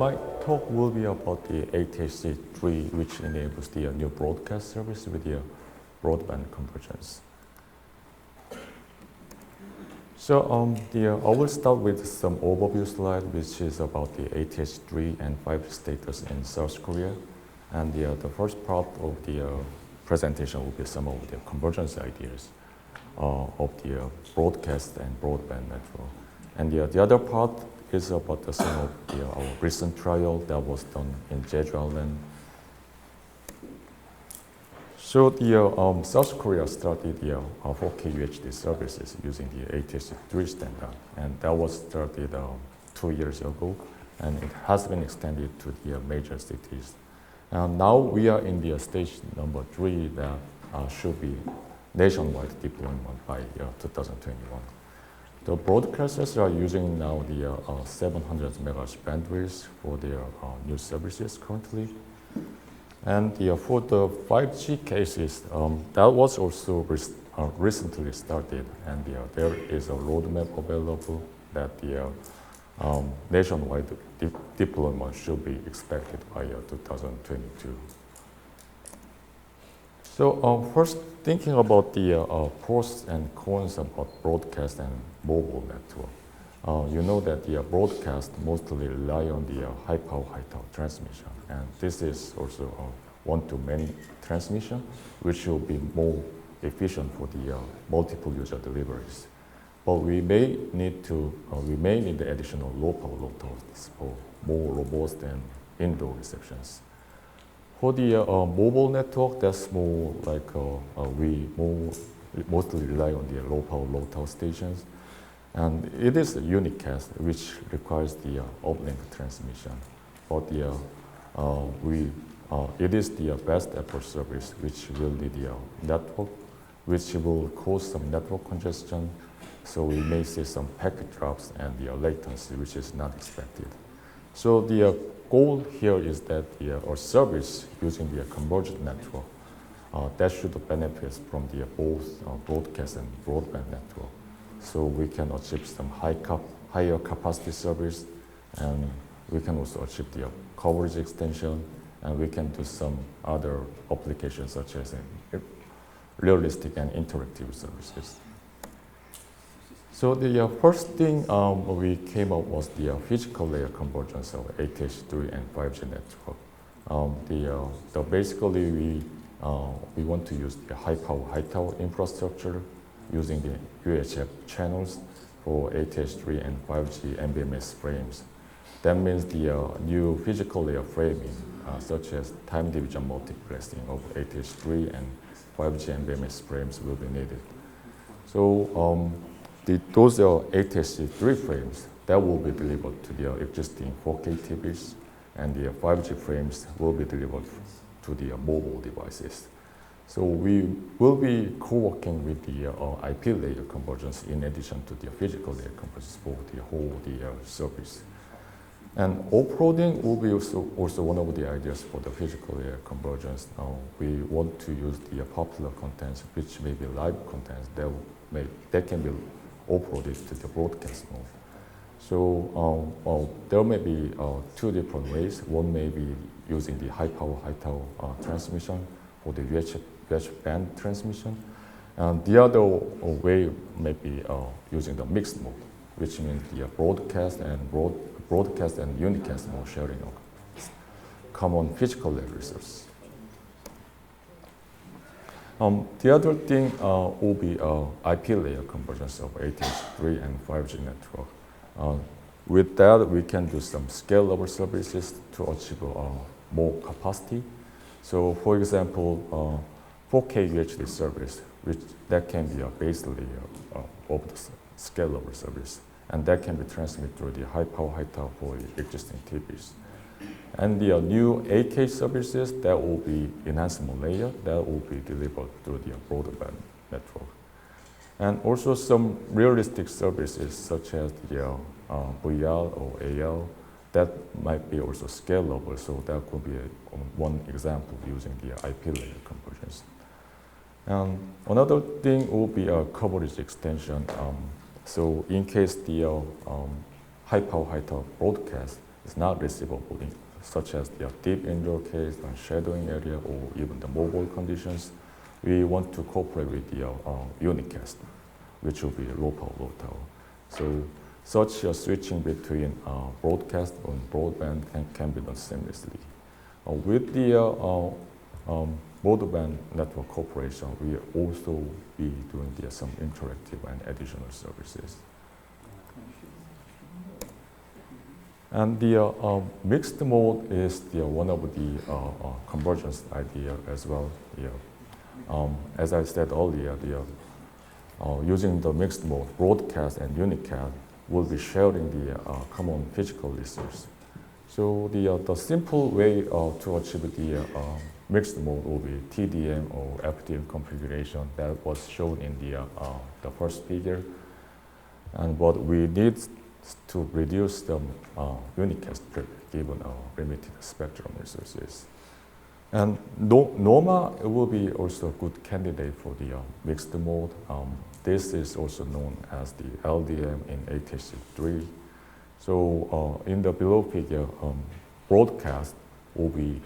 My talk will be about the ATSC 3, which enables the new broadcast service with the Broadband Convergence. So I will start with some overview slide, which is about the ATSC 3 and 5 status in South Korea. And the first part of the presentation will be some of the convergence ideas of the broadcast and broadband network. And the other part is about some of our recent trial that was done in Jeju Island. So the South Korea started the 4K UHD services using the ATSC 3 standard, and that was started 2 years ago, and it has been extended to the major cities. And now we are in the stage number 3 that should be nationwide deployment by 2021. The broadcasters are using now the 700 megahertz bandwidth for their new services currently. And for the 5G cases, that was also recently started, and there is a roadmap available that the nationwide deployment should be expected by 2022. So first, thinking about the pros and cons about broadcast and mobile network. You know that the broadcast mostly rely on the high power transmission, and this is also one-to-many transmission, which will be more efficient for the multiple user deliveries. But we may need the additional low power low tones for more robust and indoor receptions. For the mobile network, that's more like we mostly rely on the low power, low tower stations. And it is a unicast, which requires the uplink transmission. But it is the best effort service, which will need the network, which will cause some network congestion. So we may see some packet drops and the latency, which is not expected. So the goal here is that our service using the convergent network that should benefit from the both broadcast and broadband network. So we can achieve some higher capacity service, and we can also achieve the coverage extension, and we can do some other applications such as realistic and interactive services. So the first thing we came up was the physical layer convergence of ATSC 3 and 5G network. Basically we want to use the high tower infrastructure using the UHF channels for ATSC 3 and 5G MBMS frames. That means the new physical layer framing, such as time division multiplexing of ATSC 3 and 5G MBMS frames will be needed. So those are ATSC 3 frames that will be delivered to the existing 4K TVs, and the 5G frames will be delivered to the mobile devices. So we will be co-working with the IP layer convergence in addition to the physical layer convergence for the whole service. And off-roading will be also one of the ideas for the physical layer convergence. We want to use the popular contents, which may be live contents that can be off-roaded to the broadcast mode. So there may be 2 different ways. One may be using the high tower transmission for the UHF band transmission, and the other way may be using the mixed mode, which means the broadcast and unicast mode sharing of common physical layer resources. The other thing will be IP layer convergence of ATSC 3 and 5G network. With that, we can do some scalable services to achieve more capacity. So, for example, 4K UHD service, that can be a base layer of the scalable service, and that can be transmitted through the high tower for existing TVs. And the new 8K services, that will be enhancement layer that will be delivered through the broadband network. And also some realistic services such as the VR or AR, that might be also scalable. So that could be one example using the IP layer convergence. And another thing will be a coverage extension. So in case the high power broadcast is not reachable, such as the deep indoor case and shadowing area or even the mobile conditions, we want to cooperate with the unicast, which will be low power, low tower. So such a switching between broadcast and broadband can be done seamlessly. With the broadband network cooperation, we also be doing some interactive and additional services. And the mixed mode is one of the convergence idea as well. As I said earlier, using the mixed mode, broadcast and unicast will be sharing the common physical resource. So the simple way to achieve the mixed mode will be TDM or FDM configuration that was shown in the first figure. And what we need to reduce the unicast trip given limited spectrum resources. And NOMA will be also a good candidate for the mixed mode. This is also known as the LDM in ATSC 3. So in the below figure, broadcast will be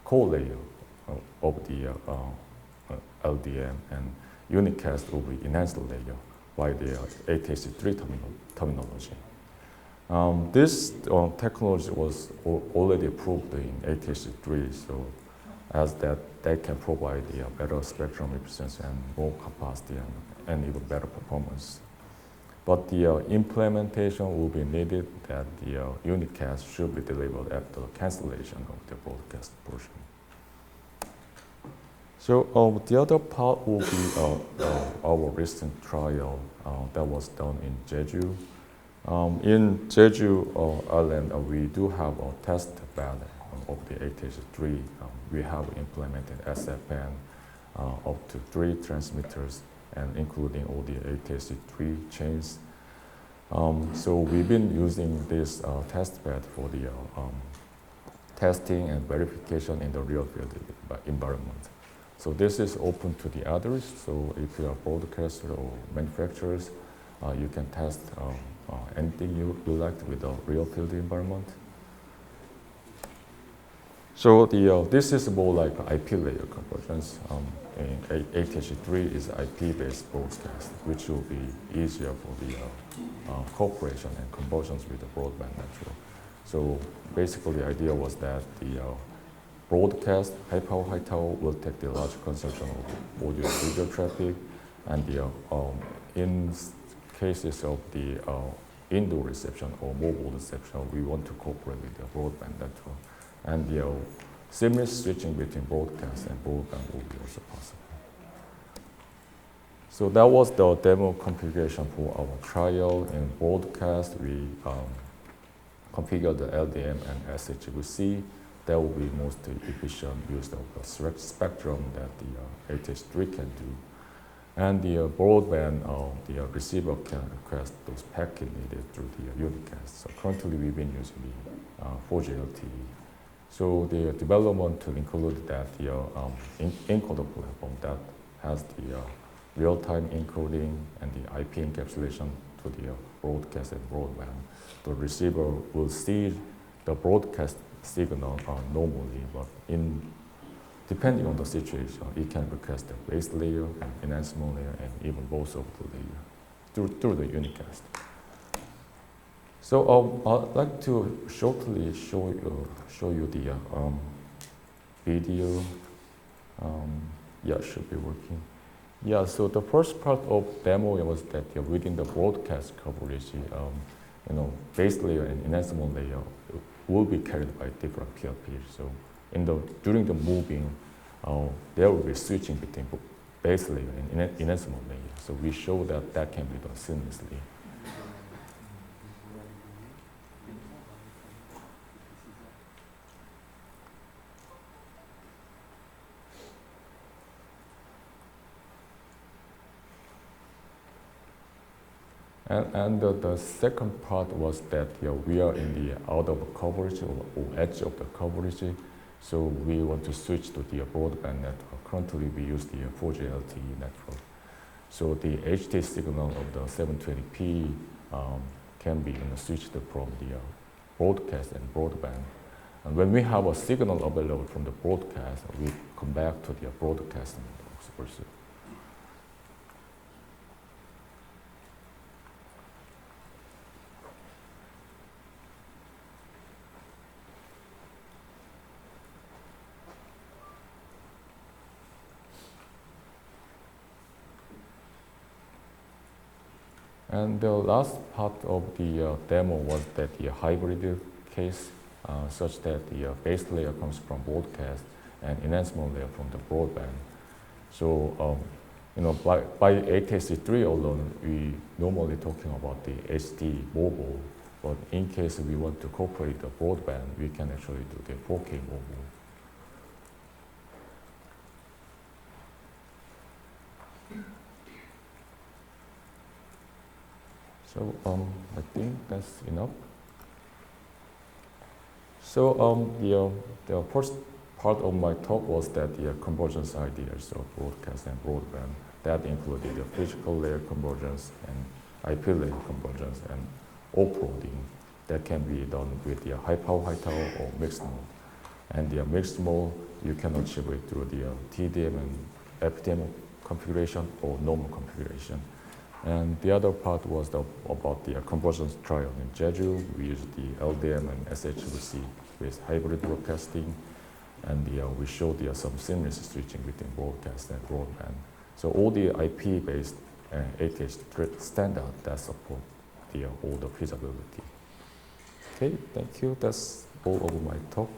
core layer of the LDM, and unicast will be enhanced layer by the ATSC 3 terminology. This technology was already approved in ATSC 3, so as that they can provide the better spectrum efficiency and more capacity and even better performance. But the implementation will be needed that the unicast should be delivered after cancellation of the broadcast portion. So the other part will be our recent trial that was done in Jeju. In Jeju Island, we do have a test bed of the ATSC 3. We have implemented SFN up to 3 transmitters, and including all the ATSC 3 chains. So we've been using this test bed for the testing and verification in the real field environment. So this is open to the others. So if you are broadcasters or manufacturers, you can test anything you like with the real field environment. So this is more like IP layer convergence. ATSC 3 is IP-based broadcast, which will be easier for the cooperation and conversions with the broadband network. So basically the idea was that the broadcast, high power, high tower will take the large consumption of audio and video traffic, and the, in cases of the indoor reception or mobile reception, we want to cooperate with the broadband network. And the seamless switching between broadcast and broadband will be also possible. So that was the demo configuration for our trial. In broadcast, we configured the LDM and SHVC. That will be most efficient use of the spectrum that the ATSC 3 can do. And the broadband, the receiver can request those packets needed through the unicast. So currently we've been using the 4G LTE. So the development to include that the encoder platform that has the real-time encoding and the IP encapsulation to the broadcast and broadband. The receiver will see the broadcast signal normally, but depending on the situation, it can request the base layer and enhancement layer and even both of the layer through the unicast. So I'd like to shortly show you the video. Yeah, it should be working. Yeah, so the first part of demo was that within the broadcast coverage, base layer and enhancement layer will be carried by different PLPs. So during the moving, there will be switching between base layer and enhancement layer. So we show that can be done seamlessly. And the second part was that we are in the out of coverage or edge of the coverage. So we want to switch to the broadband network. Currently we use the 4G LTE network. So the HT signal of the 720p can be switched from the broadcast and broadband. And when we have a signal available from the broadcast, we come back to the broadcasting also. And the last part of the demo was that the hybrid case, such that the base layer comes from broadcast and enhancement layer from the broadband. So, by ATSC 3 alone, we normally talking about the HD mobile, but in case we want to incorporate the broadband, we can actually do the 4K mobile. So I think that's enough. So the first part of my talk was that the convergence ideas of broadcast and broadband, that included the physical layer convergence and IP layer convergence and offloading that can be done with the high power, high tower or mixed mode. And the mixed mode, you can achieve it through the TDM and FDM configuration or normal configuration. And the other part was about the convergence trial in Jeju. We used the LDM and SHVC with hybrid broadcasting, and we showed some seamless switching between broadcast and broadband. So all the IP-based ATSC standard that support all the feasibility. Okay, thank you. That's all of my talk.